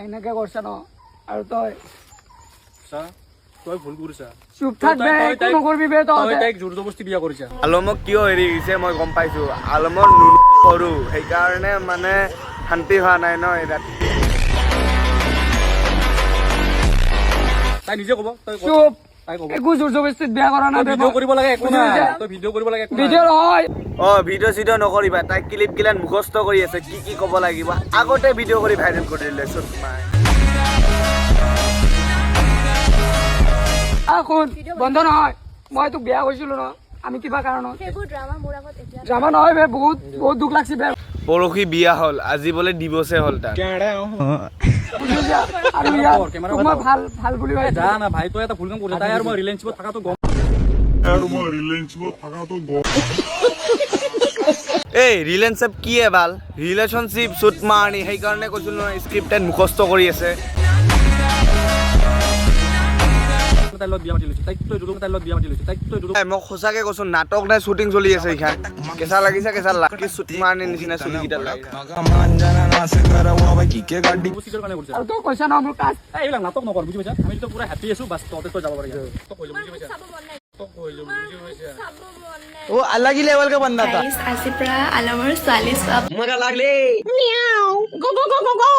এনেকে কৰছা ন আৰু তই তই ভুল কৰিছা চুপ থাক বে একো নকৰবি বে তই তাইক জোৰ জবৰদস্তি বিয়া কৰিছা আলমক কিয় এৰি গৈছে মই গম পাইছো আলমৰ সৰু সেইকাৰণে মানে শান্তি হোৱা নাই ন এই ৰাতি তাই নিজে ক'ব তই চুপ তাই ক'ব একো জোৰ জবৰদস্তিত বিয়া কৰা নাই ভিডিঅ' কৰিব লাগে একো নাই তই ভিডিঅ' কৰিব লাগে একো নাই ভিডিঅ' নহয় ভিডিঅ' চিডিঅ' নকৰিবা তাইক ক্লিপ গিলান মুখস্থ কৰি আছে কি ক'ব লাগিব আগতে ভিডিঅ' কৰি ভাইৰেল কৰি দিলে চোন শুন বন্ধ নহয় মই তোক বিয়া কৰিছিলো ন আমি কিবা কাৰণত ড্ৰামা নহয় বে বহুত দুখ লাগছে বে পৰহি বিয়া হ'ল আজি বোলে দিৱসে হ'ল তাৰ আৰু ইয়াত তোক মই ভাল বুলি ভাবিছো যা না ভাই তই এটা ভুল কাম কৰিছ তাই আৰু মই ৰিলেশ্যনশ্বিপত থকাটো গম এই ৰিলেশ্যনশ্বিপ কি ভাল ৰিলেশ্যনশ্বিপ চুট মাৰণি সেইকাৰণে কৈছিলো নহয় স্ক্ৰিপ্টেড মুখস্থ কৰি আছে তাইৰ লগত বিয়া পাতি লৈছে তাইক তই তাইৰ লগত বিয়া পাতি লৈছে তাইক তই মই সঁচাকে কৈছো নাটক নাই শ্বুটিং চলি আছে এইখান কেঁচা লাগিছে কেঁচা লাগি চুট মাৰণি নিচিনা চুলিকেইটা লাগে কাৰণে কৰিছে আৰু তই কৈছা ন মোৰ কাজ এইবিলাক নাটক নকৰ বুজি পাইছা আমি তো পুৰা হেপী আছো বাছ তহঁতে তই যাব পাৰি তই কৈ বুজি পাইছা তই কৈ বুজি পাইছা वो अलग ही लेवल का बंदा था आसिफरा आलमर सालिस अब मजा लागले গো গো গো গো গো